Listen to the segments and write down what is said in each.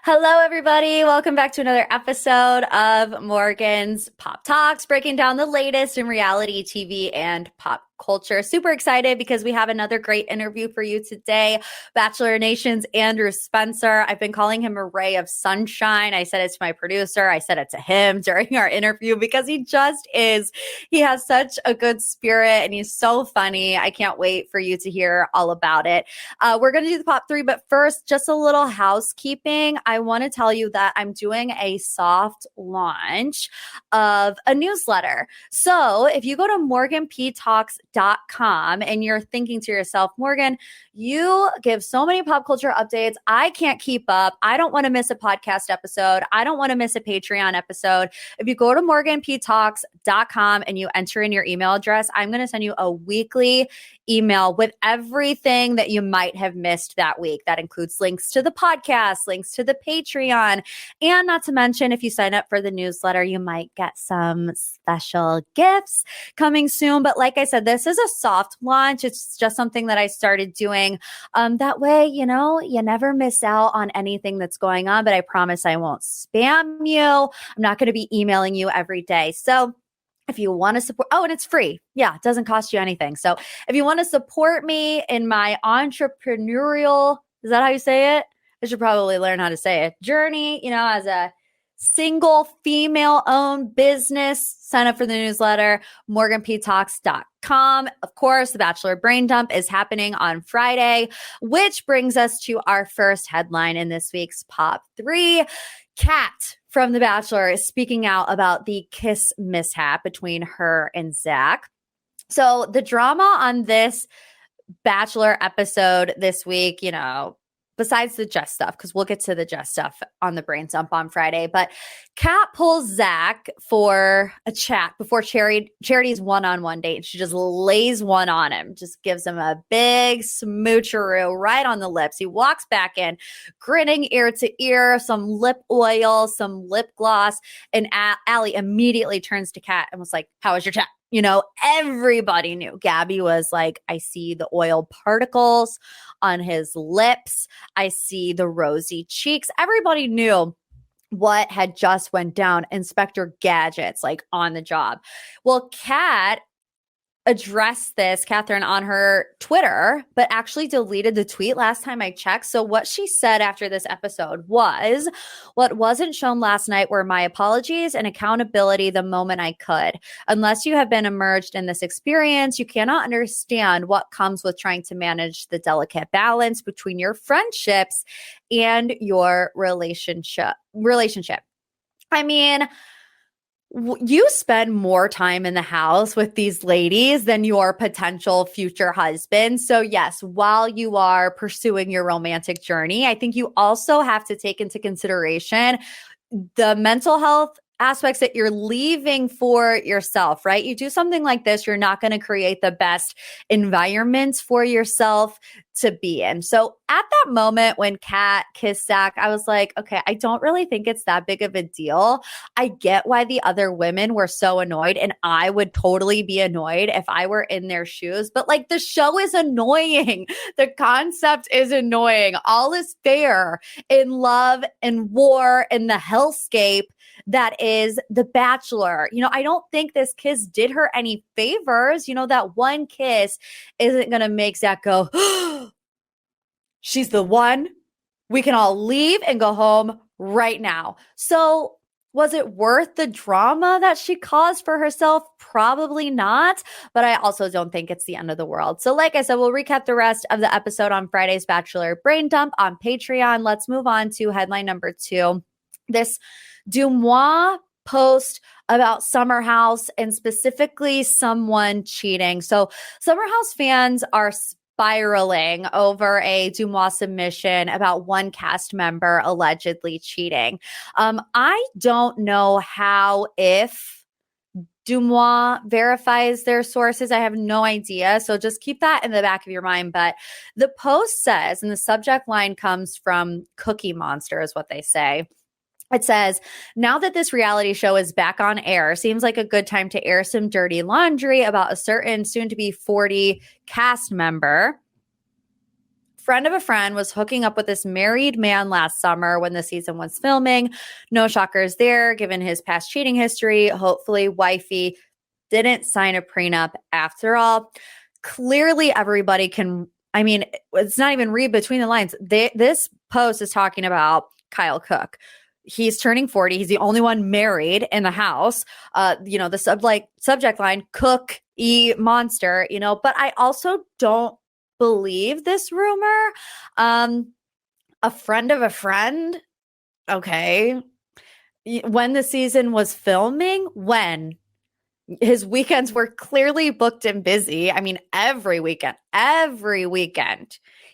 Hello, everybody. Welcome back to another episode of Morgan's Pop Talks, breaking down the latest in reality TV and pop culture. Super excited because we have another great interview for you today. Bachelor Nation's Andrew Spencer. I've been calling him a ray of sunshine. I said it to my producer. I said it to him during our interview because he just is. He has such a good spirit and he's so funny. I can't wait for you to hear all about it. We're going to do the pop three, but first, just a little housekeeping. I want to tell you that I'm doing a soft launch of a newsletter. So if you go to morganptalks.com and you're thinking to yourself, Morgan, you give so many pop culture updates. I can't keep up. I don't want to miss a podcast episode. I don't want to miss a Patreon episode. If you go to morganptalks.com and you enter in your email address, I'm going to send you a weekly email with everything that you might have missed that week. That includes links to the podcast, links to the Patreon, and not to mention, if you sign up for the newsletter, you might get some special gifts coming soon. But like I said, this is a soft launch. It's just something that I started doing. That way, you never miss out on anything that's going on, but I promise I won't spam you. I'm not going to be emailing you every day. So if you want to support, and it's free. Yeah, it doesn't cost you anything. So if you want to support me in my entrepreneurial, is that how you say it? I should probably learn how to say it. Journey, as a single female-owned business, sign up for the newsletter, morganptalks.com. Of course, the Bachelor Brain Dump is happening on Friday, which brings us to our first headline in this week's Pop 3. Kat from The Bachelor is speaking out about the kiss mishap between her and Zach. So the drama on this Bachelor episode this week, besides the Jess stuff, because we'll get to the Jess stuff on the Brain Dump on Friday, but Kat pulls Zach for a chat before Charity's one-on-one date. And she just lays one on him, just gives him a big smoocheroo right on the lips. He walks back in, grinning ear to ear, some lip oil, some lip gloss, and Allie immediately turns to Kat and was like, "How was your chat?" Everybody knew. Gabby was like, "I see the oil particles on his lips. I see the rosy cheeks." Everybody knew what had just went down. Inspector Gadget's like on the job. Well, Kat addressed this, Catherine, on her Twitter, but actually deleted the tweet last time I checked. So what she said after this episode was, "What wasn't shown last night were my apologies and accountability the moment I could. Unless you have been immersed in this experience, you cannot understand what comes with trying to manage the delicate balance between your friendships and your relationship. I mean, you spend more time in the house with these ladies than your potential future husband. So yes, while you are pursuing your romantic journey, I think you also have to take into consideration the mental health aspects that you're leaving for yourself, right? You do something like this, you're not going to create the best environment for yourself to be in." So at that moment when Kat kissed Zach, I was like, okay, I don't really think it's that big of a deal. I get why the other women were so annoyed, and I would totally be annoyed if I were in their shoes. But like, the show is annoying. The concept is annoying. All is fair in love and war and the hellscape that is The Bachelor. I don't think this kiss did her any favors. That one kiss isn't going to make Zach go, "She's the one. We can all leave and go home right now." So was it worth the drama that she caused for herself? Probably not, but I also don't think it's the end of the world. So like I said, we'll recap the rest of the episode on Friday's Bachelor Brain Dump on Patreon. Let's move on to headline number 2. This DeuxMoi post about Summer House and specifically someone cheating. So Summer House fans are spiraling over a DeuxMoi submission about one cast member allegedly cheating. I don't know if DeuxMoi verifies their sources. I have no idea. So just keep that in the back of your mind. But the post says, and the subject line comes from Cookie Monster is what they say. It says, "Now that this reality show is back on air, seems like a good time to air some dirty laundry about a certain soon-to-be 40 cast member friend of a friend was hooking up with this married man last summer when the season was filming. No shockers there, given his past cheating history. Hopefully, wifey didn't sign a prenup after all. Clearly, everybody can, I mean, it's not even read between the lines. This post is talking about Kyle Cook. He's turning 40. He's the only one married in the house. The subject line, Cook monster, but I also don't believe this rumor. A friend of a friend. Okay. When the season was filming, when his weekends were clearly booked and busy. I mean, every weekend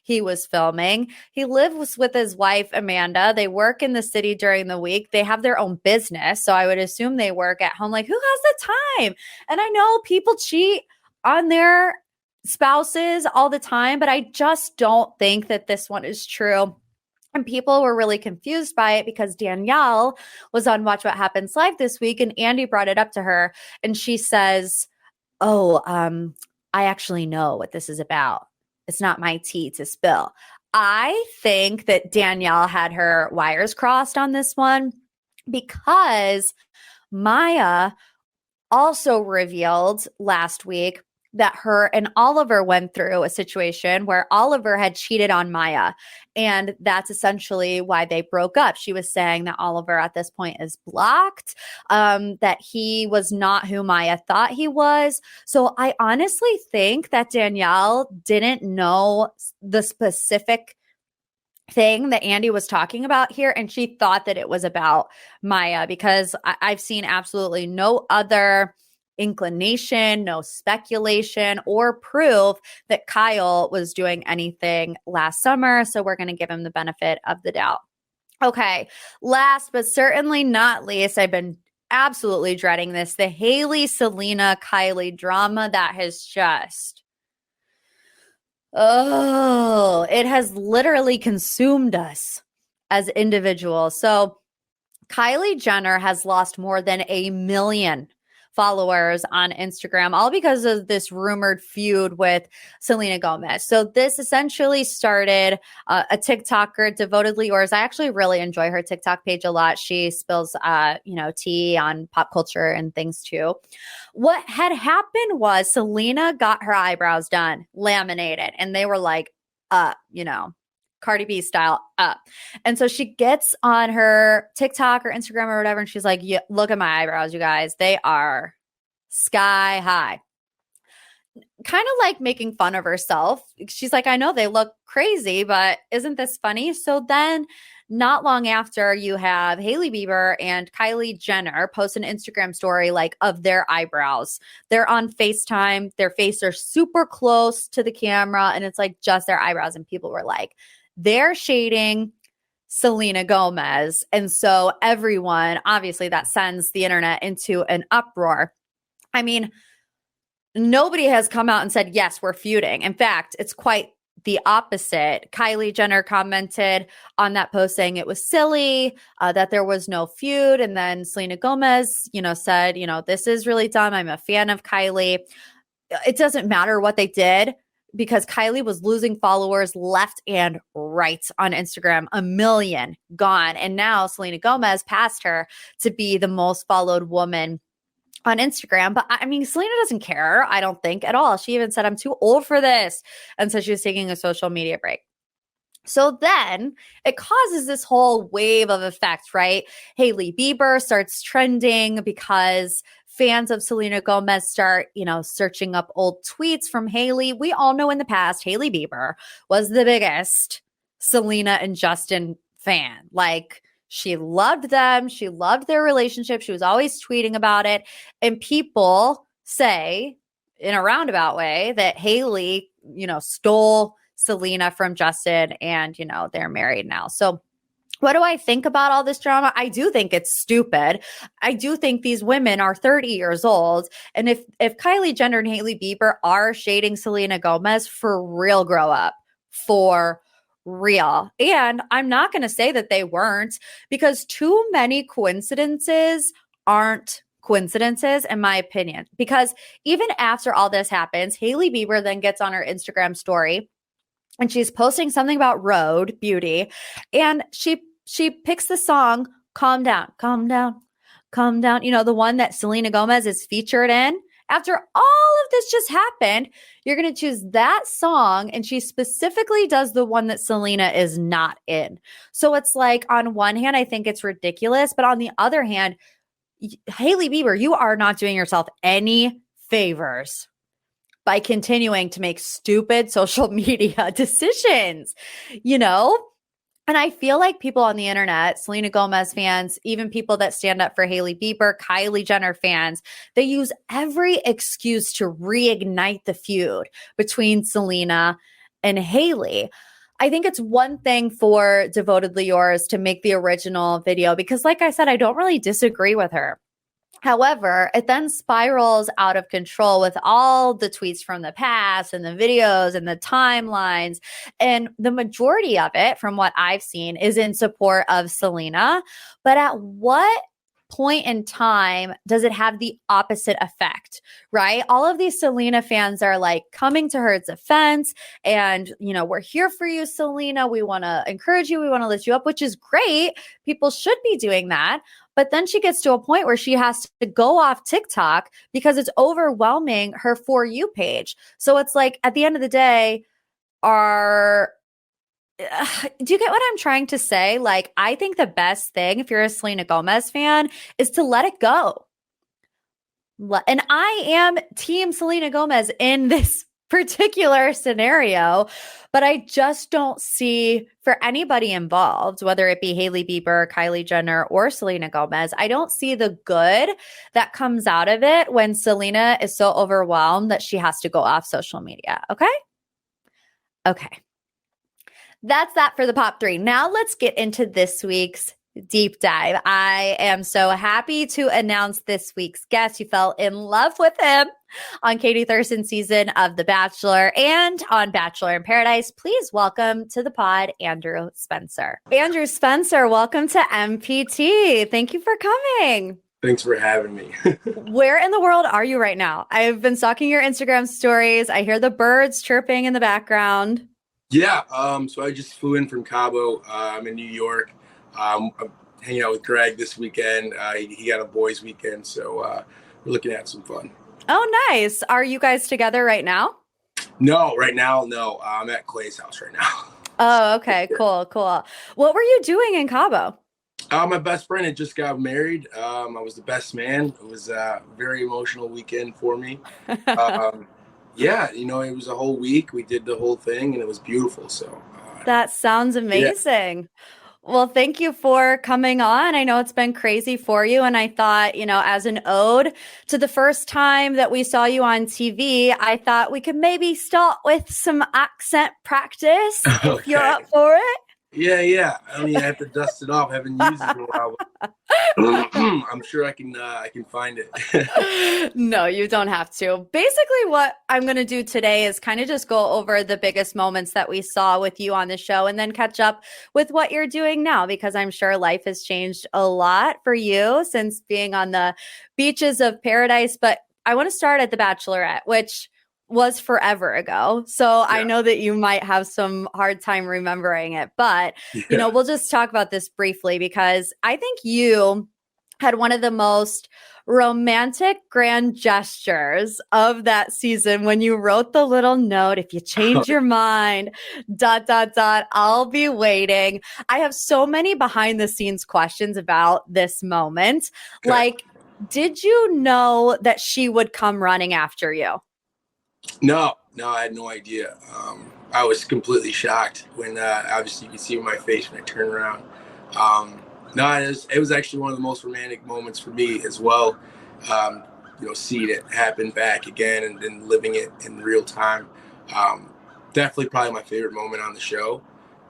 he was filming. He lives with his wife, Amanda. They work in the city during the week. They have their own business. So I would assume they work at home. Like, who has the time? And I know people cheat on their spouses all the time, but I just don't think that this one is true. And people were really confused by it because Danielle was on Watch What Happens Live this week, and Andy brought it up to her, and she says, I actually know what this is about. It's not my tea to spill. I think that Danielle had her wires crossed on this one because Maya also revealed last week that her and Oliver went through a situation where Oliver had cheated on Maya. And that's essentially why they broke up. She was saying that Oliver at this point is blocked, that he was not who Maya thought he was. So I honestly think that Danielle didn't know the specific thing that Andy was talking about here, and she thought that it was about Maya because I've seen absolutely no other inclination, no speculation or proof that Kyle was doing anything last summer. So we're going to give him the benefit of the doubt. Okay. Last but certainly not least, I've been absolutely dreading this. The Hailey, Selena, Kylie drama that has just, it has literally consumed us as individuals. So Kylie Jenner has lost more than 1 million followers on Instagram, all because of this rumored feud with Selena Gomez. So this essentially started a TikToker, Devotedly Yours. I actually really enjoy her TikTok page a lot. She spills, tea on pop culture and things too. What had happened was Selena got her eyebrows done, laminated, and they were like, Cardi B style up. And so she gets on her TikTok or Instagram or whatever, and she's like, yeah, look at my eyebrows, you guys. They are sky high. Kind of like making fun of herself. She's like, I know they look crazy, but isn't this funny? So then not long after, you have Hailey Bieber and Kylie Jenner post an Instagram story like of their eyebrows. They're on FaceTime. Their faces are super close to the camera, and it's like just their eyebrows. And people were like, they're shading Selena Gomez. And so everyone, obviously that sends the internet into an uproar. I mean, nobody has come out and said, yes, we're feuding. In fact, it's quite the opposite. Kylie Jenner commented on that post saying it was silly, that there was no feud. And then Selena Gomez, said, this is really dumb. I'm a fan of Kylie. It doesn't matter what they did, because Kylie was losing followers left and right on Instagram, 1 million gone. And now Selena Gomez passed her to be the most followed woman on Instagram. But I mean, Selena doesn't care, I don't think at all. She even said, I'm too old for this. And so she was taking a social media break. So then it causes this whole wave of effect, right? Hailey Bieber starts trending because fans of Selena Gomez start, searching up old tweets from Hailey. We all know in the past, Hailey Bieber was the biggest Selena and Justin fan. Like, she loved them. She loved their relationship. She was always tweeting about it. And people say in a roundabout way that Hailey, stole Selena from Justin, and, they're married now. So what do I think about all this drama? I do think it's stupid. I do think these women are 30 years old. And if Kylie Jenner and Hailey Bieber are shading Selena Gomez, for real, grow up. For real. And I'm not going to say that they weren't, because too many coincidences aren't coincidences, in my opinion. Because even after all this happens, Hailey Bieber then gets on her Instagram story and she's posting something about road beauty, and she picks the song Calm Down, Calm Down, Calm Down, the one that Selena Gomez is featured in. After all of this just happened, you're going to choose that song, and she specifically does the one that Selena is not in. So it's like, on one hand, I think it's ridiculous, but on the other hand, Hailey Bieber, you are not doing yourself any favors by continuing to make stupid social media decisions, And I feel like people on the internet, Selena Gomez fans, even people that stand up for Hailey Bieber, Kylie Jenner fans, they use every excuse to reignite the feud between Selena and Hailey. I think it's one thing for Devotedly Yours to make the original video because, like I said, I don't really disagree with her. However, it then spirals out of control with all the tweets from the past and the videos and the timelines. And the majority of it, from what I've seen, is in support of Selena. But at what point in time does it have the opposite effect, right? All of these Selena fans are like coming to her defense and, we're here for you, Selena. We want to encourage you. We want to lift you up, which is great. People should be doing that. But then she gets to a point where she has to go off TikTok because it's overwhelming her For You page. So it's like, at the end of the day, do you get what I'm trying to say? Like, I think the best thing, if you're a Selena Gomez fan, is to let it go. And I am team Selena Gomez in this particular scenario, but I just don't see, for anybody involved, whether it be Hailey Bieber, Kylie Jenner, or Selena Gomez, I don't see the good that comes out of it when Selena is so overwhelmed that she has to go off social media. Okay. That's that for the Pop 3. Now let's get into this week's deep dive. I am so happy to announce this week's guest. You fell in love with him on Katie Thurston's season of The Bachelor and on Bachelor in Paradise. Please welcome to the pod, Andrew Spencer. Andrew Spencer, welcome to MPT. Thank you for coming. Thanks for having me. Where in the world are you right now? I've been stalking your Instagram stories. I hear the birds chirping in the background. Yeah, so I just flew in from Cabo. I'm in New York. I'm hanging out with Greg this weekend. He got a boys' weekend, so we're looking at some fun. Oh, nice. Are you guys together right now? No, right now, no. I'm at Clay's house right now. Oh, okay. Cool. What were you doing in Cabo? My best friend had just got married. I was the best man. It was a very emotional weekend for me. Yeah, it was a whole week. We did the whole thing, and it was beautiful. So that sounds amazing. Yeah. Well, thank you for coming on. I know it's been crazy for you. And I thought, as an ode to the first time that we saw you on TV, I thought we could maybe start with some accent practice if you're up for it. Yeah. I mean, I have to dust it off. I haven't used it in a while. I'm sure I can find it. No, you don't have to. Basically, what I'm going to do today is kind of just go over the biggest moments that we saw with you on the show and then catch up with what you're doing now, because I'm sure life has changed a lot for you since being on the beaches of paradise. But I want to start at The Bachelorette, which was forever ago. So yeah. I know that you might have some hard time remembering it, but we'll just talk about this briefly because I think you had one of the most romantic grand gestures of that season when you wrote the little note, if you change your mind, ... I'll be waiting. I have so many behind the scenes questions about this moment. Okay. Like, did you know that she would come running after you? No, I had no idea. I was completely shocked when obviously you could see my face when I turned around. It was actually one of the most romantic moments for me as well. Seeing it happen back again and then living it in real time. Definitely probably my favorite moment on the show.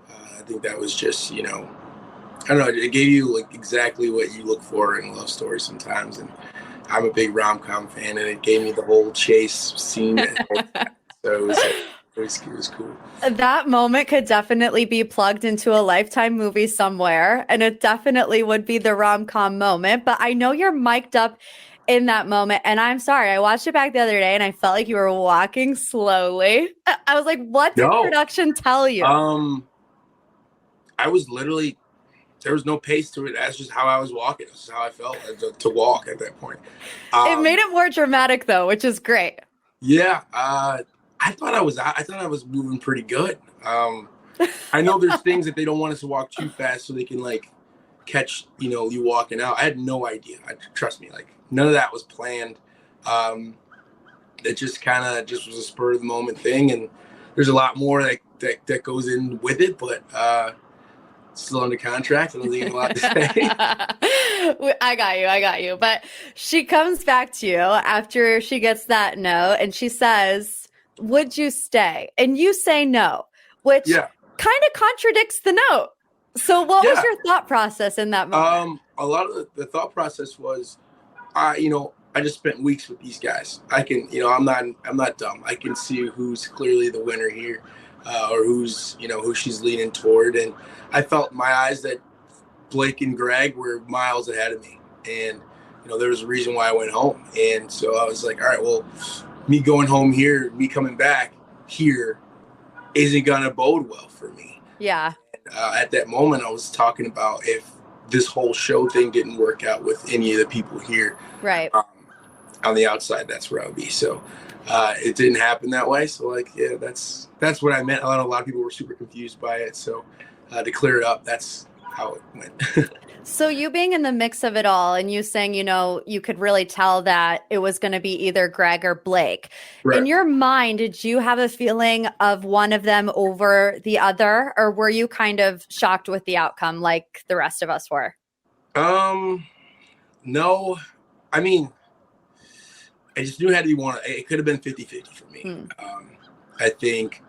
I think that was just, I don't know, it gave you like exactly what you look for in a love story sometimes. And I'm a big rom-com fan, and it gave me the whole chase scene. So it was cool. That moment could definitely be plugged into a Lifetime movie somewhere, and it definitely would be the rom-com moment. But I know you're mic'd up in that moment. And I'm sorry, I watched it back the other day and I felt like you were walking slowly. I was like, what did production tell you? I was literally, there was no pace to it. That's just how I was walking. That's just how I felt to walk at that point. It made it more dramatic though, which is great. Yeah. I thought I was moving pretty good. I know there's things that they don't want us to walk too fast so they can like catch, you walking out. I had no idea. Trust me, like none of that was planned. It just kind of just was a spur of the moment thing. And there's a lot more that goes in with it, but, still under contract. I don't think I'm allowed to say. I got you. But she comes back to you after she gets that note and she says, would you stay? And you say no, which kind of contradicts the note. So what was your thought process in that moment? A lot of the thought process was, I just spent weeks with these guys. I can, I'm not dumb. I can see who's clearly the winner here, or who's, who she's leaning toward. And I felt in my eyes that Blake and Greg were miles ahead of me. And, there was a reason why I went home. And so I was like, all right, well, me going home here, me coming back here isn't going to bode well for me. Yeah. At that moment, I was talking about if this whole show thing didn't work out with any of the people here. Right. On the outside, that's where I would be. So it didn't happen that way. So that's what I meant. A lot of people were super confused by it. So to clear it up, that's how it went. So you being in the mix of it all and you saying, you could really tell that it was going to be either Greg or Blake. Right. In your mind, did you have a feeling of one of them over the other, or were you kind of shocked with the outcome like the rest of us were? No. I mean, I just knew it had to be one. It could have been 50-50 for me. I think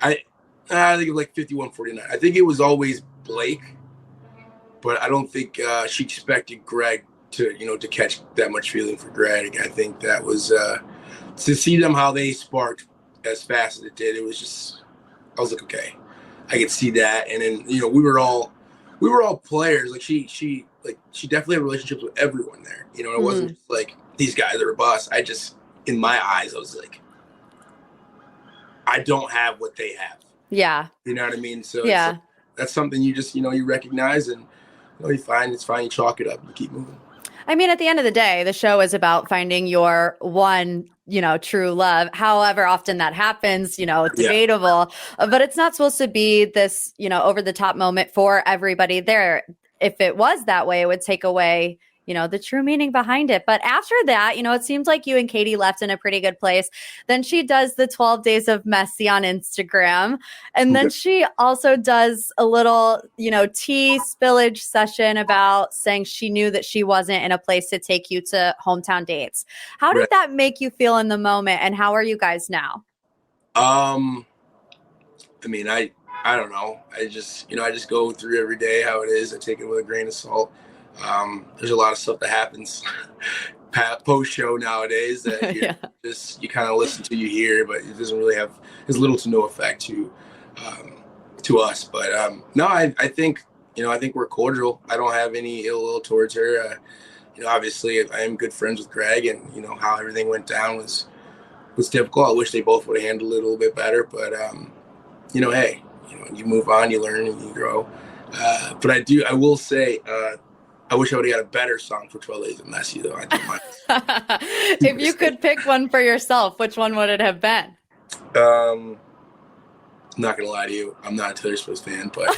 it was like 51-49. I think it was always Blake, but I don't think she expected Greg to catch that much feeling for Greg. I think that was to see them how they sparked as fast as it did. It was just, I was like, okay, I could see that. And then we were all players. Like she definitely had relationships with everyone there. It wasn't just like these guys are a boss. I just, in my eyes, I was like, I don't have what they have. Yeah. You know what I mean? So yeah, that's something you just, you recognize and you find it's fine. You chalk it up and keep moving. I mean, at the end of the day, the show is about finding your one, true love. However often that happens, it's debatable, but it's not supposed to be this, over the top moment for everybody there. If it was that way, it would take away, the true meaning behind it. But after that, it seems like you and Katie left in a pretty good place. Then she does the 12 days of messy on Instagram. And then she also does a little, tea spillage session about saying she knew that she wasn't in a place to take you to hometown dates. How did that make you feel in the moment? And how are you guys now? I mean, I don't know. I just go through every day how it is. I take it with a grain of salt. There's a lot of stuff that happens post show nowadays that you kind of listen to, you hear, but it doesn't really have as little to no effect to us. But no, I think we're cordial. I don't have any ill will towards her. Obviously I am good friends with Greg, and how everything went down was difficult. I wish they both would have handled it a little bit better, but hey, you move on, you learn, and you grow. But I will say, I wish I would have got a better song for 12 Days of Messy, though. I don't mind. If you could pick one for yourself, which one would it have been? I'm not going to lie to you. I'm not a Taylor Swift fan, but...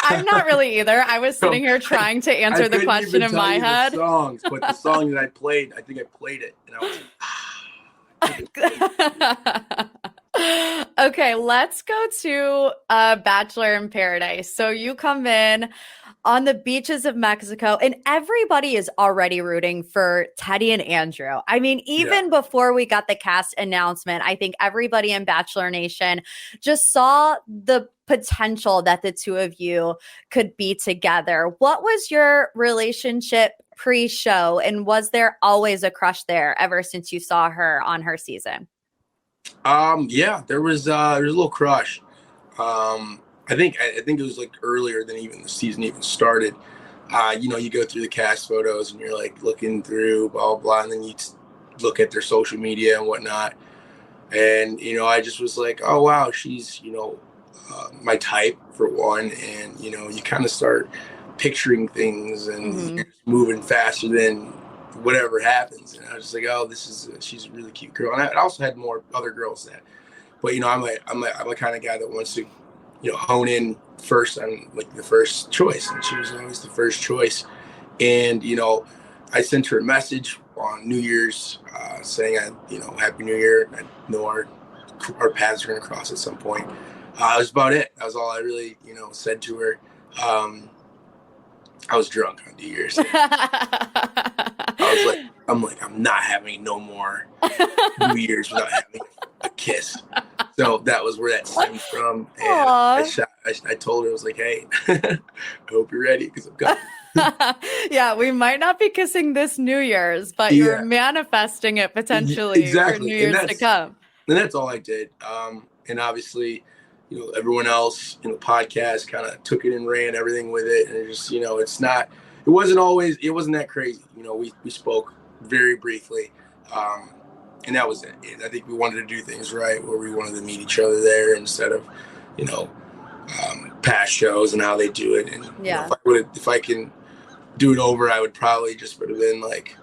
I'm not really either. I was sitting here trying to answer the question in my head. But the song that I played, I think I played it, and I was like, Okay, let's go to Bachelor in Paradise. So you come in on the beaches of Mexico, and everybody is already rooting for Teddy and Andrew. I mean, even before we got the cast announcement, I think everybody in Bachelor Nation just saw the potential that the two of you could be together. What was your relationship pre-show, and was there always a crush there ever since you saw her on her season? Yeah, there was a little crush. I think it was like earlier than even the season even started. you know, you go through the cast photos and you're like looking through blah, blah, blah, and then you look at their social media and whatnot. And, you know, I just was like, oh, wow, she's, you know, my type for one. And, you know, you kind of start picturing things and you're just moving faster than whatever happens. And I was just like, oh, she's a really cute girl. And I also had more other girls that, but, you know, I'm a kind of guy that wants to, you know, hone in first on like the first choice. And she was always the first choice. And, you know, I sent her a message on New Year's saying, you know, Happy New Year. I know our paths are going to cross at some point. That was about it. That was all I really, you know, said to her. I was drunk on New Year's. I'm not having no more New Year's without having a kiss. So that was where that stemmed from. And I told her, I was like, hey, I hope you're ready because I'm coming. Yeah, we might not be kissing this New Year's, but you're manifesting it potentially for New Year's to come. And that's all I did. And obviously, you know, everyone else in the podcast kind of took it and ran everything with it. And it just, you know, it wasn't that crazy. You know, we spoke very briefly. And that was it. And I think we wanted to do things right, where we wanted to meet each other there instead of, you know, past shows and how they do it. And you know, if I can do it over, I would probably just would have been like,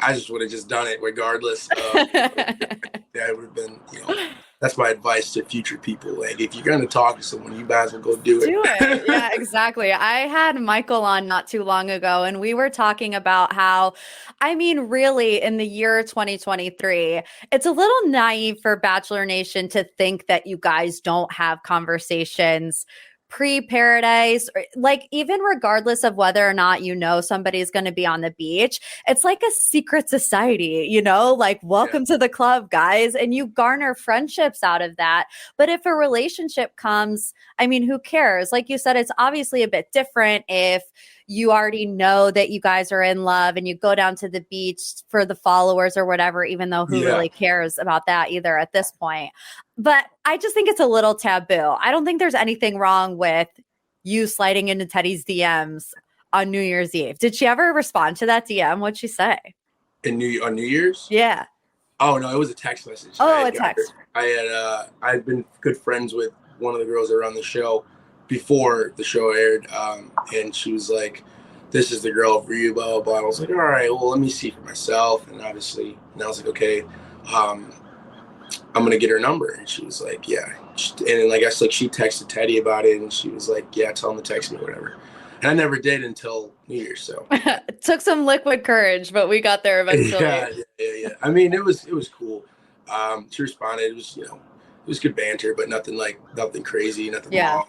I just would have just done it regardless. That would have been, you know, that's my advice to future people. Like, if you're going to talk to someone, you might as well go do it. Do it. Yeah, exactly. I had Michael on not too long ago, and we were talking about how, I mean, really, in the year 2023, it's a little naive for Bachelor Nation to think that you guys don't have conversations pre-Paradise, or like even regardless of whether or not you know somebody's going to be on the beach, it's like a secret society, you know, like welcome to the club, guys, and you garner friendships out of that. But if a relationship comes, I mean, who cares? Like you said, it's obviously a bit different if you already know that you guys are in love and you go down to the beach for the followers or whatever, even though who really cares about that either at this point. But I just think it's a little taboo. I don't think there's anything wrong with you sliding into Teddy's DMs on New Year's Eve. Did she ever respond to that DM? What'd she say? On New Year's? Yeah. Oh, no, it was a text message. Oh, a text. I'd been good friends with one of the girls that were on the show before the show aired, and she was like, this is the girl for you, blah, blah, blah. I was like, all right, well, let me see for myself. And obviously, and I was like, okay, I'm going to get her number. And she was like, yeah. And then I guess like she texted Teddy about it, and she was like, yeah, tell him to text me or whatever. And I never did until New Year's. So it took some liquid courage, but we got there eventually. Yeah. I mean, it was cool. She responded. It was, you know, it was good banter, but nothing crazy, nothing long.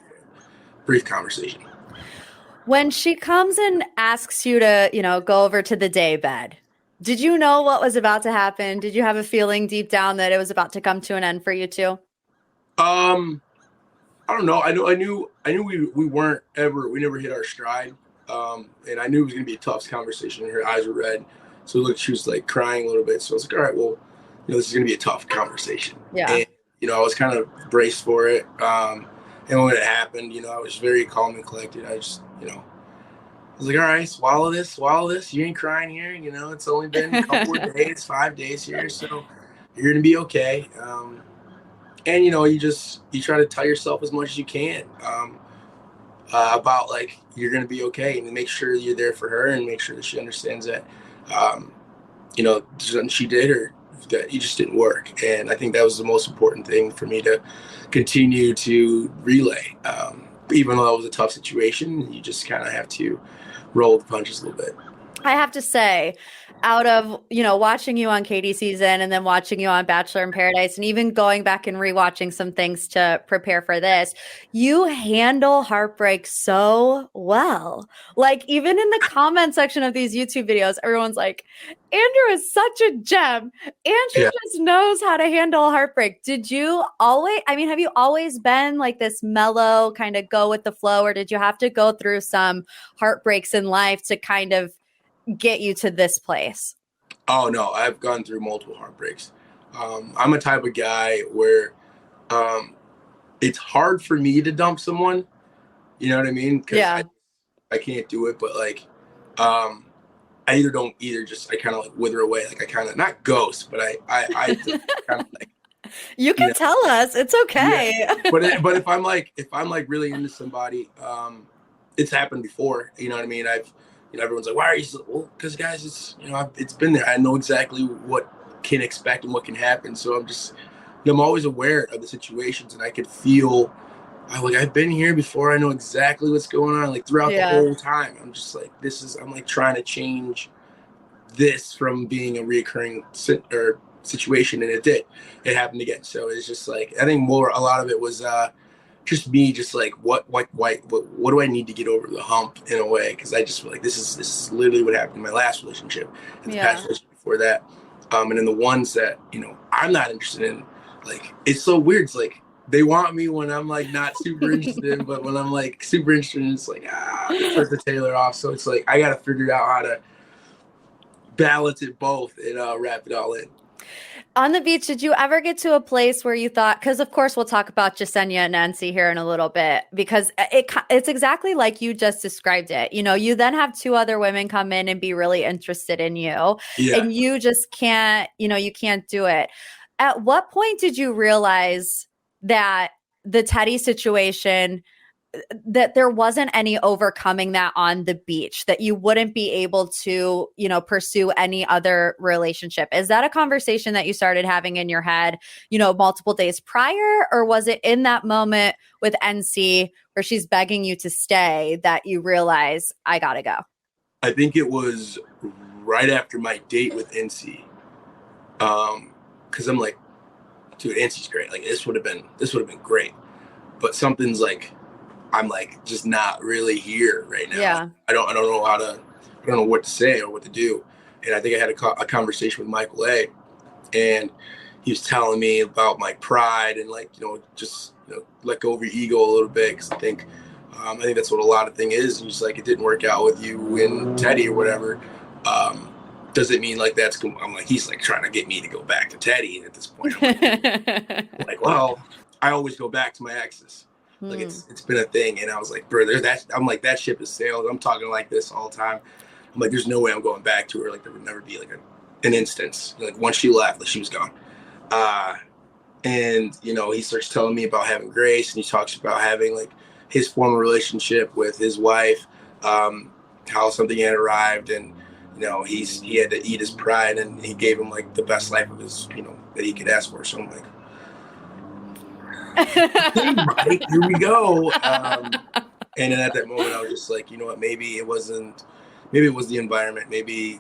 Brief conversation. When she comes and asks you to, you know, go over to the day bed, did you know what was about to happen? Did you have a feeling deep down that it was about to come to an end for you too? I don't know. I knew we never hit our stride. And I knew it was going to be a tough conversation, and her eyes were red. So look, she was like crying a little bit. So I was like, all right, well, you know, this is going to be a tough conversation. Yeah. And, you know, I was kind of braced for it. And when it happened, you know, I was very calm and collected. I just, you know, I was like, all right, swallow this. You ain't crying here. You know, it's only been a couple of days, 5 days here. So you're going to be okay. And, you know, you try to tell yourself as much as you can about like, you're going to be okay, and make sure you're there for her and make sure that she understands that, you know, something she did or that it just didn't work. And I think that was the most important thing for me to continue to relay. Even though it was a tough situation, you just kind of have to roll the punches a little bit. I have to say, out of, you know, watching you on Katie's season and then watching you on Bachelor in Paradise and even going back and rewatching some things to prepare for this, you handle heartbreak so well. Like, even in the comment section of these YouTube videos, everyone's like, Andrew is such a gem. Andrew just knows how to handle heartbreak. Have you always been like this mellow kind of go with the flow, or did you have to go through some heartbreaks in life to kind of get you to this place? Oh no, I've gone through multiple heartbreaks. I'm a type of guy where it's hard for me to dump someone. You know what I mean? I can't do it, but like, I either don't either. Just I kind of like wither away. Like I kind of not ghost, but I kind of like, You you can know, tell us. It's yeah. okay. But if I'm like really into somebody, it's happened before. You know what I mean? Everyone's like, why are you so, well, because guys, it's, it's been there. I know exactly what can expect and what can happen. So I'm always aware of the situations, and I could feel, I've been here before. I know exactly what's going on. Like throughout the Yeah. whole time, I'm just like, I'm like trying to change this from being a reoccurring situation, and it happened again. So it's just like, I think a lot of it was just me, just like what do I need to get over the hump in a way, because I just feel like this is literally what happened in my last relationship and the past relationship before that, and then the ones that I'm not interested in. Like it's so weird. It's like they want me when I'm like not super interested, but when I'm like super interested, it's like it starts to tailor off. So it's like I got to figure out how to balance it both and wrap it all in. On the beach, did you ever get to a place where you thought, because of course we'll talk about Jasenia and Nancy here in a little bit, because it's exactly like you just described it. You then have two other women come in and be really interested in you, Yeah. and you just can't, you can't do it. At what point did you realize that the Teddy situation, that there wasn't any overcoming that on the beach, that you wouldn't be able to, pursue any other relationship? Is that a conversation that you started having in your head, multiple days prior? Or was it in that moment with NC where she's begging you to stay that you realize I gotta go? I think it was right after my date with NC. Cause I'm like, dude, NC's great. Like this would have been great. But something's like, I'm like just not really here right now. Yeah. I don't know what to say or what to do. And I think I had a conversation with Michael A, and he was telling me about my pride and like, just let go of your ego a little bit. Cause I think that's what a lot of thing is. And just like, it didn't work out with you and Teddy or whatever. Does it mean like I'm like, he's like trying to get me to go back to Teddy. And at this point, I'm like, well, I always go back to my exes. Like it's been a thing. And I was like, bro, I'm like, that ship has sailed. I'm talking like this all the time. I'm like, there's no way I'm going back to her. Like there would never be like an instance. Like once she left, like she was gone. And he starts telling me about having Grace, and he talks about having like his former relationship with his wife, how something had arrived, and he had to eat his pride, and he gave him like the best life of his, that he could ask for. So I'm like, hey, Mike, here we go. And then at that moment, I was just like, you know what? Maybe it was the environment. Maybe,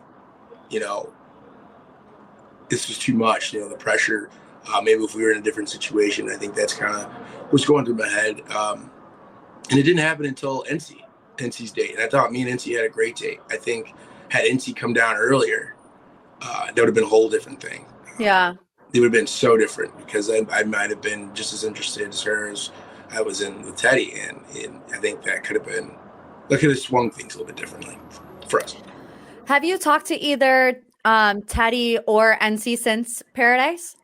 this was too much. The pressure. Maybe if we were in a different situation, I think that's kind of what's going through my head. And it didn't happen until NC's date. And I thought me and NC had a great date. I think had NC come down earlier, that would have been a whole different thing. Yeah. It would have been so different, because I might have been just as interested as her as I was in with Teddy. And I think that could have swung things a little bit differently for us. Have you talked to either Teddy or NC since Paradise?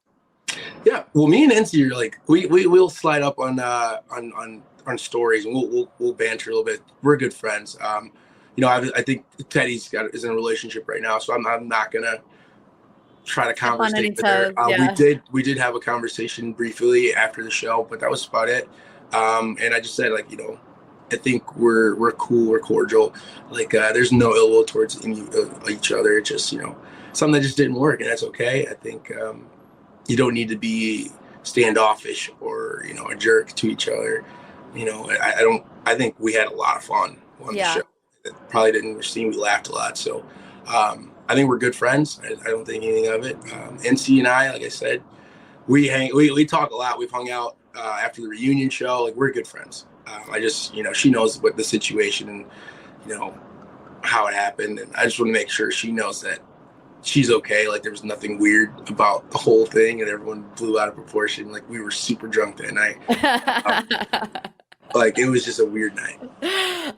Yeah, well, me and NC are like we'll slide up on stories, and we'll banter a little bit. We're good friends. I think Teddy's is in a relationship right now, so I'm not gonna try to conversate with her. Yeah. We did have a conversation briefly after the show, but that was about it. And I just said, like, I think we're cool, we're cordial. Like there's no ill will towards each other. It's just something that just didn't work, and that's okay. I think you don't need to be standoffish or a jerk to each other. I think we had a lot of fun on the show. It probably didn't seem we laughed a lot. So I think we're good friends. I don't think anything of it. NC and I, like I said, we talk a lot. We've hung out after the reunion show. Like we're good friends. I just she knows what the situation and how it happened, and I just want to make sure she knows that she's okay. Like there was nothing weird about the whole thing, and everyone blew out of proportion. Like we were super drunk that night. Like it was just a weird night.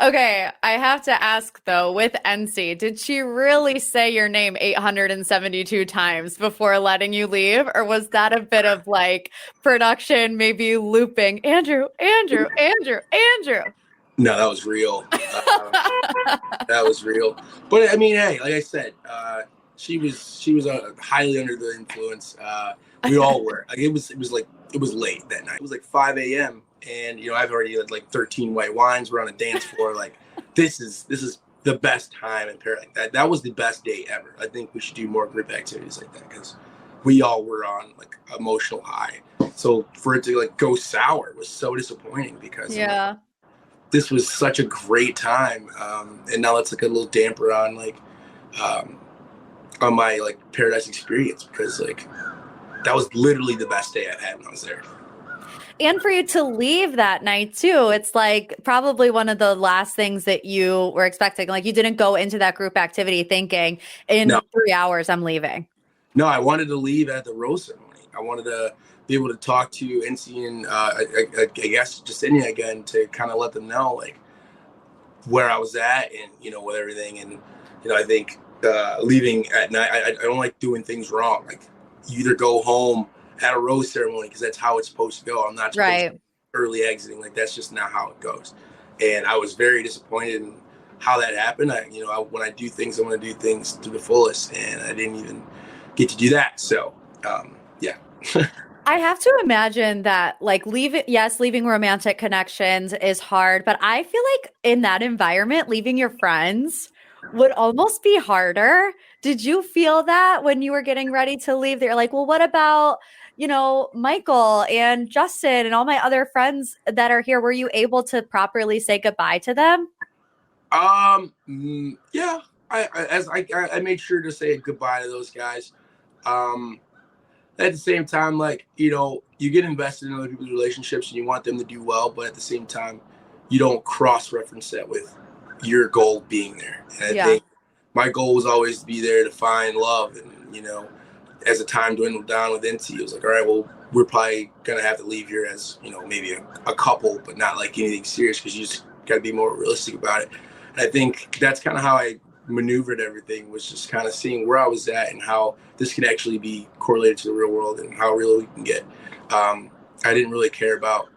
Okay, I have to ask though, with NC, did she really say your name 872 times before letting you leave? Or was that a bit of like production, maybe looping, Andrew? No, that was real. That was real. But I mean, hey, like I said, she was highly under the influence. We all were. Like it was late that night. It was like 5 a.m. and I've already had like 13 white wines. We're on a dance floor. Like this is the best time in paradise. That was the best day ever. I think we should do more group activities like that because we all were on like emotional high. So for it to like go sour was so disappointing because this was such a great time, and now it's like a little damper on on my like paradise experience because like that was literally the best day I've had when I was there. And for you to leave that night too, it's like probably one of the last things that you were expecting. Like you didn't go into that group activity thinking in 3 hours I'm leaving. No, I wanted to leave at the rose ceremony. I wanted to be able to talk to NC and I guess Justinian again to kind of let them know like where I was at and with everything. And I think leaving at night, I don't like doing things wrong. Like you either go home at a rose ceremony because that's how it's supposed to go. I'm not supposed to early exiting. Like that's just not how it goes. And I was very disappointed in how that happened. When I do things, I want to do things to the fullest, and I didn't even get to do that. So yeah. I have to imagine that like leaving romantic connections is hard, but I feel like in that environment, leaving your friends would almost be harder. Did you feel that when you were getting ready to leave? They're like, well, what about, Michael and Justin and all my other friends that are here? Were you able to properly say goodbye to them? Yeah. I made sure to say goodbye to those guys. At the same time, like, you get invested in other people's relationships and you want them to do well, but at the same time, you don't cross-reference that with your goal being there. And I think my goal was always to be there to find love. And, as the time dwindled down with NT, it was like, all right, well, we're probably going to have to leave here as, maybe a couple, but not like anything serious because you just got to be more realistic about it. And I think that's kind of how I maneuvered everything, was just kind of seeing where I was at and how this could actually be correlated to the real world and how real we can get. I didn't really care about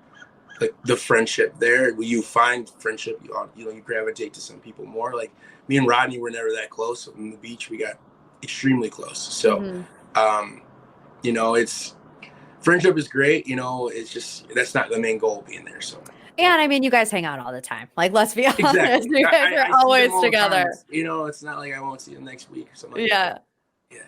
like the friendship there. When you find friendship, you gravitate to some people more. Like me and Rodney were never that close. On the beach, we got extremely close. So, it's friendship is great. It's just that's not the main goal being there. So. And I mean, you guys hang out all the time. Like, let's be honest. Exactly. You guys are always together. It's not like I won't see them next week or something like that. Yeah.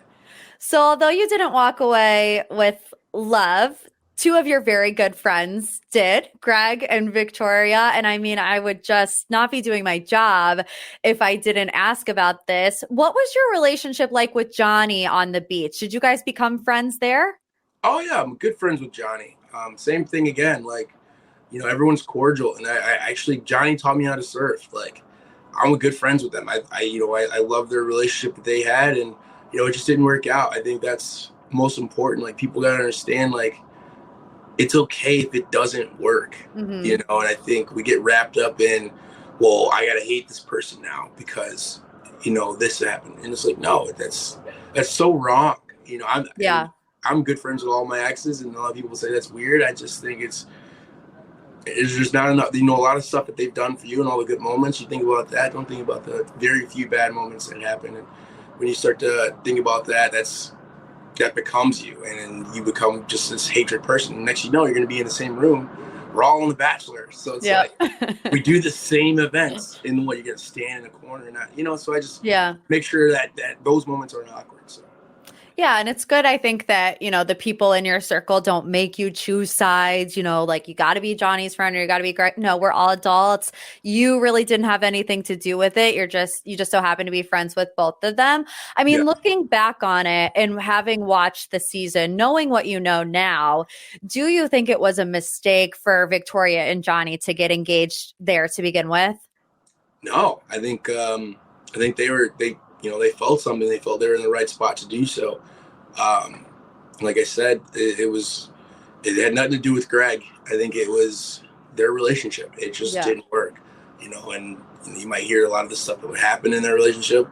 So although you didn't walk away with love, two of your very good friends did, Greg and Victoria. And I mean, I would just not be doing my job if I didn't ask about this. What was your relationship like with Johnny on the beach? Did you guys become friends there? Oh, yeah. I'm good friends with Johnny. Same thing again. Like, everyone's cordial. And I actually, Johnny taught me how to surf. Like, I'm good friends with them. I love their relationship that they had. And, it just didn't work out. I think that's most important. Like, people got to understand, like, it's okay if it doesn't work, and I think we get wrapped up in, well, I got to hate this person now because, this happened. And it's like, no, that's so wrong. I'm good friends with all my exes, and a lot of people say that's weird. I just think it's just not enough. A lot of stuff that they've done for you and all the good moments, you think about that. Don't think about the very few bad moments that happen. And when you start to think about that, that becomes you, and then you become just this hatred person. Next, you're going to be in the same room. We're all on The Bachelor, so it's like we do the same events. And what, you're going to stand in a corner and not, so I just make sure that those moments are awkward. So. Yeah. And it's good, I think, that, the people in your circle don't make you choose sides, like you got to be Johnny's friend or you got to be great. No, we're all adults. You really didn't have anything to do with it. You just so happen to be friends with both of them. I mean, looking back on it and having watched the season, knowing what you know now, do you think it was a mistake for Victoria and Johnny to get engaged there to begin with? No, I think they felt something. They felt they were in the right spot to do so. Like I said, it had nothing to do with Greg. I think it was their relationship. It just didn't work, and you might hear a lot of the stuff that would happen in their relationship,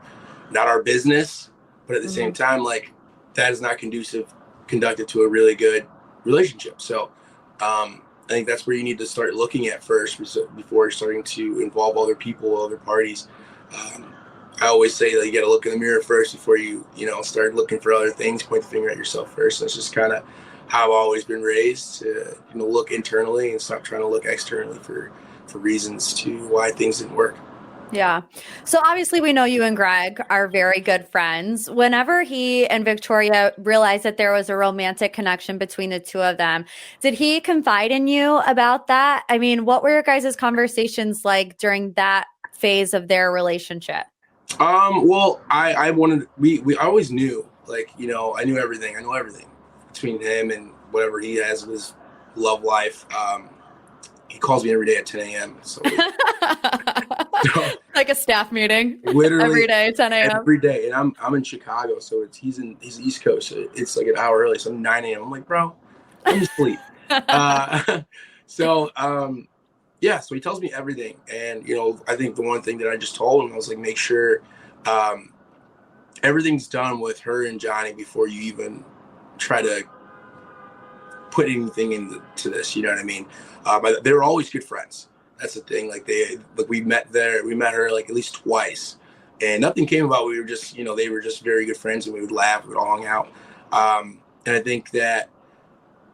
not our business, but at the same time, like, that is not conducive to a really good relationship. So, I think that's where you need to start looking at first before starting to involve other people, other parties. I always say that you got to look in the mirror first before you start looking for other things. Point the finger at yourself first. That's just kind of how I've always been raised to look internally and stop trying to look externally for reasons to why things didn't work. Yeah. So obviously we know you and Greg are very good friends. Whenever he and Victoria realized that there was a romantic connection between the two of them, did he confide in you about that? I mean, what were your guys' conversations like during that phase of their relationship? Well, I always knew, I knew everything. I know everything between him and whatever he has in his love life. He calls me every day at 10 a.m. So like a staff meeting, literally every day, 10 a.m. Every day, and I'm in Chicago, so he's East Coast, so it's like an hour early. So 9 a.m. I'm like, bro, let me sleep. So he tells me everything, and I think the one thing that I just told him, I was like, make sure everything's done with her and Johnny before you even try to put anything into this. You know what I mean? But they were always good friends. That's the thing. We met her like at least twice, and nothing came about. We were just, they were just very good friends, and we would laugh, we would all hang out. And I think that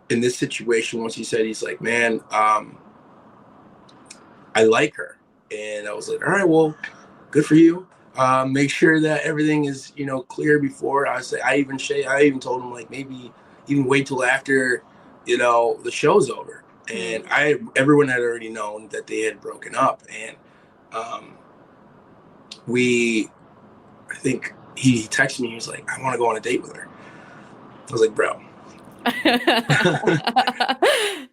in this situation, once he said, he's like, man, I like her, and I was like, all right, well, good for you. Make sure that everything is, clear before. I even told him, like, maybe even wait till after, the show's over. And everyone had already known that they had broken up. And I think he texted me, he was like, I want to go on a date with her. I was like, bro,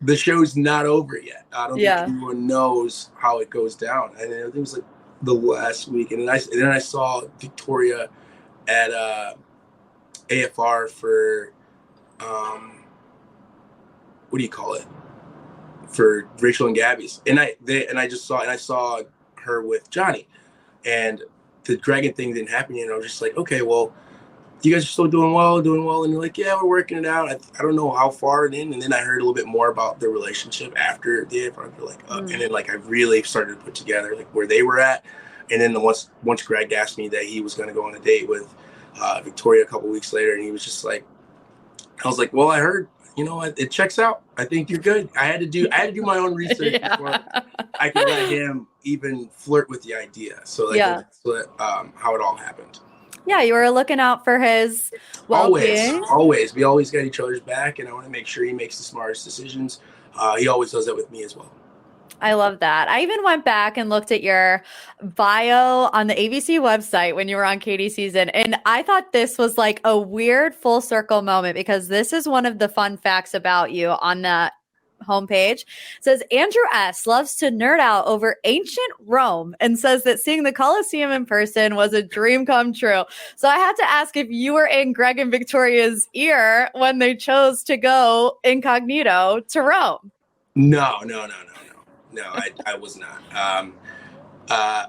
the show's not over yet. I don't think anyone knows how it goes down. And I think it was like the last week. And then I saw Victoria at AFR for, what do you call it? For Rachel and Gabby's, and I saw her with Johnny, and the dragon thing didn't happen yet. And I was just like, okay, well, you guys are still doing well, and you're like, yeah, we're working it out. I don't know how far in, and then I heard a little bit more about their relationship after the and then I really started to put together like where they were at, and then once Greg asked me that he was going to go on a date with Victoria a couple weeks later, and he was just like, I was like, well, I heard. It checks out. I think you're good. I had to do my own research before I could let him even flirt with the idea. So that's how it all happened. Yeah, you were looking out for his well-being. Always. We always got each other's back, and I want to make sure he makes the smartest decisions. He always does that with me as well. I love that. I even went back and looked at your bio on the ABC website when you were on Katie's season. And I thought this was like a weird full circle moment, because this is one of the fun facts about you on the homepage. It says Andrew S. loves to nerd out over ancient Rome and says that seeing the Colosseum in person was a dream come true. So I had to ask if you were in Greg and Victoria's ear when they chose to go incognito to Rome. No, I was not.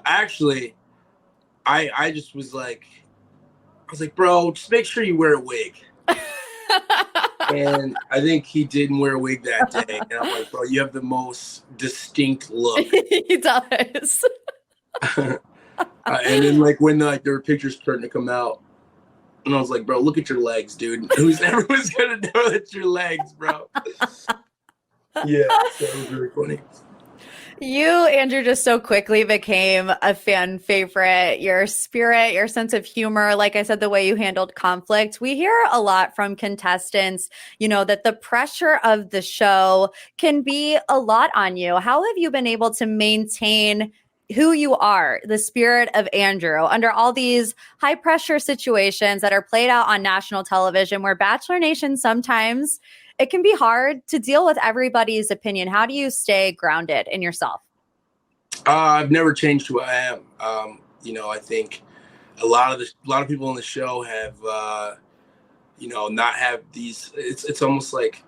Actually, I just was like, bro, just make sure you wear a wig. And I think he didn't wear a wig that day. And I'm like, bro, you have the most distinct look. He does. And then when there were pictures starting to come out, and I was like, bro, look at your legs, dude. Everyone's gonna know that's your legs, bro. Yeah, so it was really funny. You, Andrew, just so quickly became a fan favorite. Your spirit, your sense of humor, like I said, the way you handled conflict. We hear a lot from contestants, that the pressure of the show can be a lot on you. How have you been able to maintain who you are, the spirit of Andrew, under all these high pressure situations that are played out on national television, where Bachelor Nation sometimes it can be hard to deal with everybody's opinion? How do you stay grounded in yourself? I've never changed who I am. I think a lot of people on the show have, not have these. It's almost like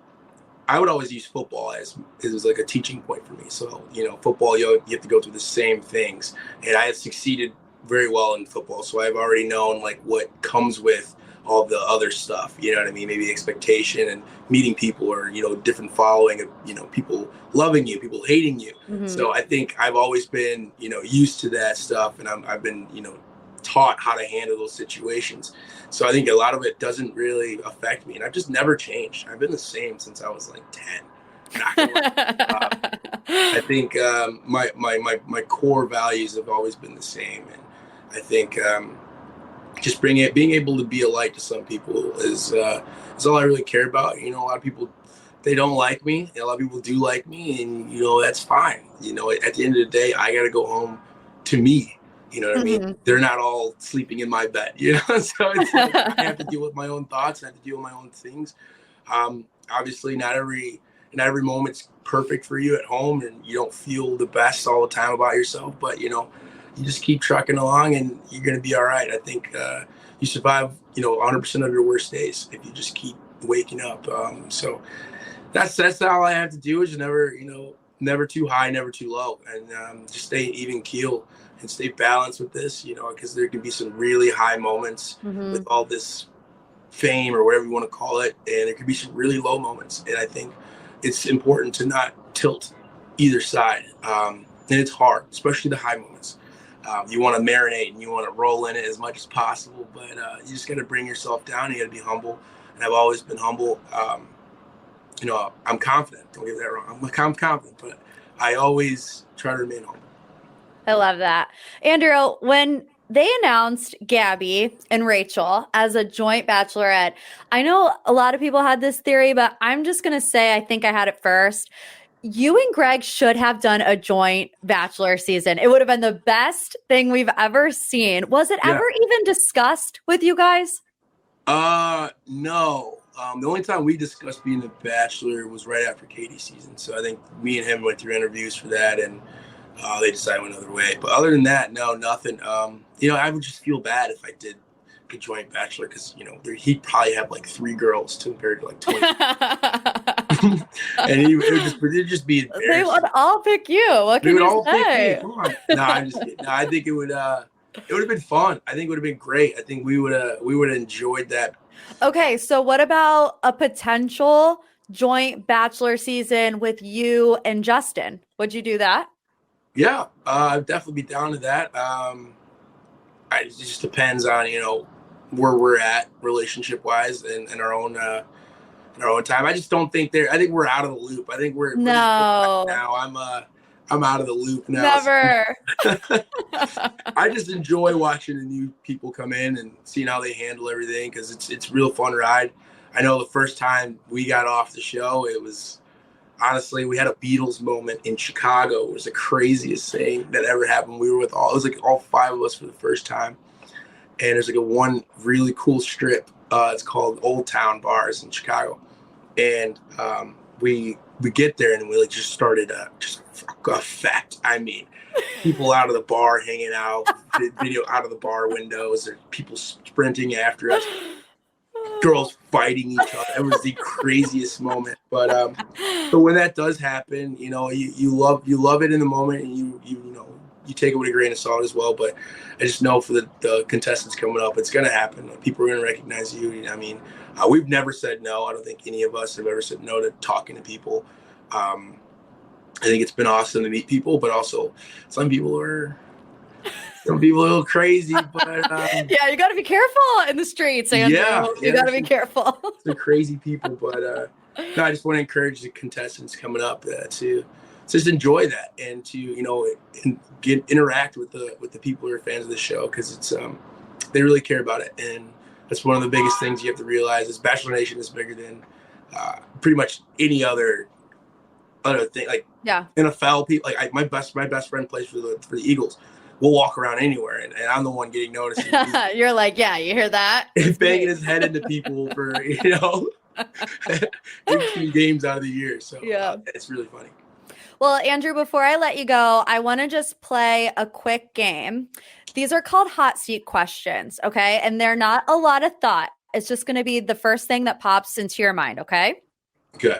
I would always use football as it was like a teaching point for me. So football, you have to go through the same things, and I have succeeded very well in football. So I've already known like what comes with all the other stuff, you know what I mean? Maybe expectation and meeting people, or, you know, different following of, you know, people loving you, people hating you. So I think I've always been, you know, used to that stuff, and I've been, you know, taught how to handle those situations. So I think a lot of it doesn't really affect me, and I've just never changed. I've been the same since I was like 10. I think my core values have always been the same, and I think just being able to be a light to some people is all I really care about. You know, a lot of people, they don't like me, and a lot of people do like me, and, you know, that's fine. You know, at the end of the day, I got to go home to me. You know what I mean? They're not all sleeping in my bed, you know? So it's like, I have to deal with my own thoughts, and I have to deal with my own things. Obviously, not every moment's perfect for you at home, and you don't feel the best all the time about yourself, but, you know, you just keep trucking along, and you're going to be all right. I think you survive, you know, 100% of your worst days if you just keep waking up. So that's all I have to do, is never, you know, never too high, never too low, and just stay even keel and stay balanced with this, you know, because there can be some really high moments with all this fame or whatever you want to call it, and there could be some really low moments, and I think it's important to not tilt either side, and it's hard, especially the high moments. You want to marinate and you want to roll in it as much as possible, but you just got to bring yourself down. You got to be humble, and I've always been humble. You know, I'm confident. Don't get that wrong. I'm confident, but I always try to remain humble. I love that. Andrew, when they announced Gabby and Rachel as a joint bachelorette, I know a lot of people had this theory, but I'm just going to say I think I had it first. You and Greg should have done a joint bachelor season. It would have been the best thing we've ever seen. Was it ever even discussed with you guys? No. The only time we discussed being a bachelor was right after Katie's season. So I think me and him went through interviews for that, and they decided another way. But other than that, no, nothing. You know, I would just feel bad if I did a joint bachelor, because, you know, he'd probably have like 3 girls compared to like 20. And it'd just be embarrassing. They would all pick you. What can you say? Pick me. Come on. No, I'm just kidding. No, I think it would have been fun. I think it would have been great. I think we would have enjoyed that. Okay, so what about a potential joint bachelor season with you and Justin? Would you do that? Yeah, I'd definitely be down to that. It just depends on, you know, where we're at relationship wise, and in our own time. I just don't think I think we're out of the loop. I think we're now. I'm out of the loop now. Never. I just enjoy watching the new people come in and seeing how they handle everything, because it's a real fun ride. I know the first time we got off the show, it was, honestly, we had a Beatles moment in Chicago. It was the craziest thing that ever happened. It was like all 5 of us for the first time. And there's like one really cool strip. It's called Old Town Bars in Chicago. And we get there, and we like just started just effect. I mean, people out of the bar hanging out, video out of the bar windows, and people sprinting after us, girls fighting each other. It was the craziest moment. But when that does happen, you know, you love it in the moment, and you know, you take it with a grain of salt as well. But I just know for the contestants coming up, it's going to happen. People are going to recognize you. I mean, we've never said no. I don't think any of us have ever said no to talking to people. I think it's been awesome to meet people, but also some people are a little crazy. But yeah, you got to be careful in the streets, Andrew. You got to be careful. Some crazy people, but no, I just want to encourage the contestants coming up to just enjoy that, and to, you know, interact with the people who are fans of the show, because it's they really care about it, and that's one of the biggest things you have to realize is Bachelor Nation is bigger than pretty much any other thing. Like NFL people, like my best friend plays for the Eagles. We'll walk around anywhere, and I'm the one getting noticed. You're like, yeah, you hear that? Banging his head into people for, you know, 18 games out of the year. So it's really funny. Well, Andrew, before I let you go, I want to just play a quick game. These are called hot seat questions, okay? And they're not a lot of thought. It's just going to be the first thing that pops into your mind, okay? Okay.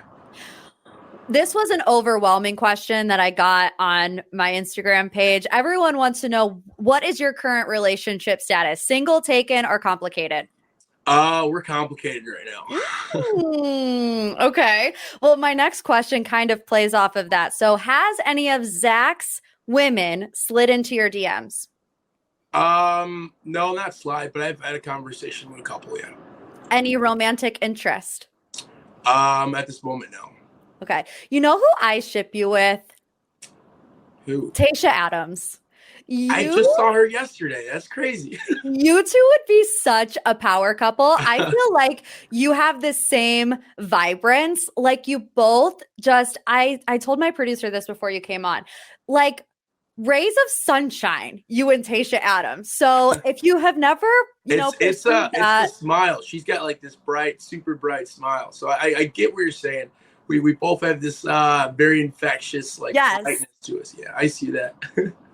This was an overwhelming question that I got on my Instagram page. Everyone wants to know, what is your current relationship status? Single, taken, or complicated? We're complicated right now. Okay. Well, my next question kind of plays off of that. So has any of Zach's women slid into your DMs? No, not slide, but I've had a conversation with a couple, yeah. Any romantic interest? At this moment, no. Okay. You know who I ship you with? Who? Tayshia Adams. I just saw her yesterday. That's crazy. You two would be such a power couple. I feel like you have the same vibrance. Like you both just, I told my producer this before you came on, like rays of sunshine, you and Tayshia Adams. So if you have never, it's the smile. She's got like this bright, super bright smile. So I get what you're saying. We both have this very infectious brightness to us. Yeah, I see that.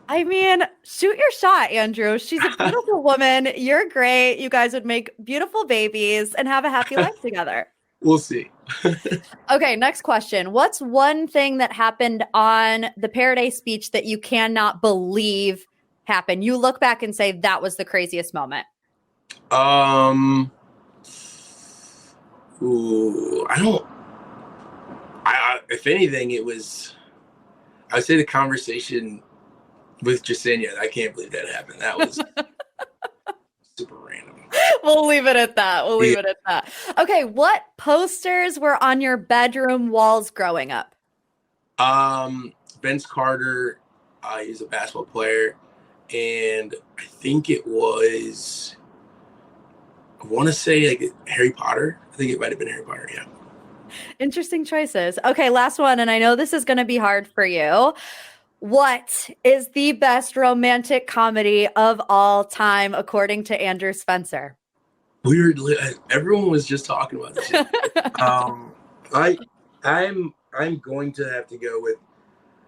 I mean, shoot your shot, Andrew. She's a beautiful woman. You're great. You guys would make beautiful babies and have a happy life together. We'll see. Okay, next question. What's one thing that happened on the Paradise speech that you cannot believe happened? You look back and say that was the craziest moment. If anything, I would say the conversation with Jasenia. I can't believe that happened. That was super random. We'll leave it at that. Okay, what posters were on your bedroom walls growing up? Vince Carter, he's a basketball player, and I think it was, I want to say like Harry Potter. I think it might have been Harry Potter, yeah. Interesting choices. Okay, last one, and I know this is going to be hard for you. What is the best romantic comedy of all time, according to Andrew Spencer? Weirdly, everyone was just talking about this. I'm going to have to go with.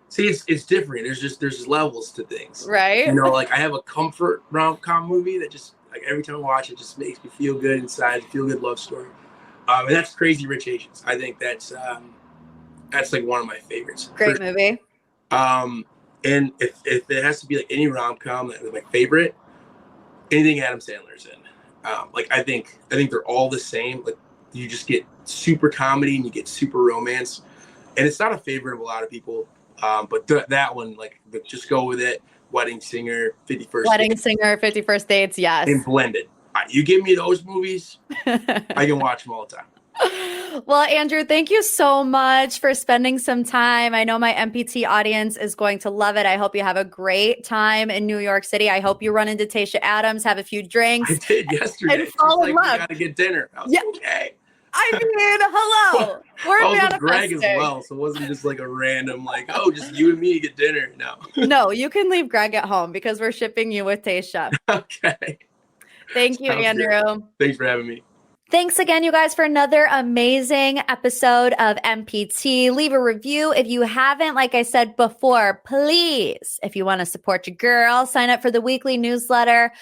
See, it's different. There's levels to things, right? Like I have a comfort rom-com movie that just like every time I watch it, just makes me feel good inside. Feel good love story, and that's Crazy Rich Asians. I think that's like one of my favorites. Great movie. And if it has to be like any rom-com that's my favorite, anything Adam Sandler's in. Like I think they're all the same. Like you just get super comedy and you get super romance, and it's not a favorite of a lot of people. But that one, just go with it. Wedding Singer, 51st Dates, yes. And Blended. You give me those movies, I can watch them all the time. Well, Andrew, thank you so much for spending some time. I know my MPT audience is going to love it. I hope you have a great time in New York City. I hope you run into Tayshia Adams, have a few drinks. I did yesterday. And fall in love. We got to get dinner. I was okay. I mean, hello. We're I was with Greg as well, so it wasn't just like a random just you and me to get dinner. No, you can leave Greg at home because we're shipping you with Tayshia. Okay. Thank you, Andrew. Good. Thanks for having me. Thanks again, you guys, for another amazing episode of MPT. Leave a review if you haven't. Like I said before, please, if you want to support your girl, sign up for the weekly newsletter,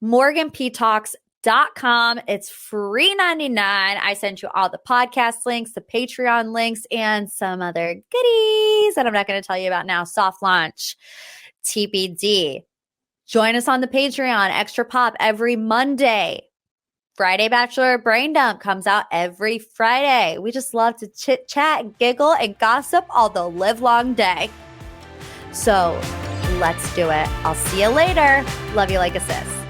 morganptalks.com. It's free $99. I sent you all the podcast links, the Patreon links, and some other goodies that I'm not going to tell you about now. Soft launch, TBD. Join us on the Patreon, Extra Pop every Monday. Friday Bachelor Brain Dump comes out every Friday. We just love to chit chat, giggle, and gossip all the live long day. So let's do it. I'll see you later. Love you like a sis.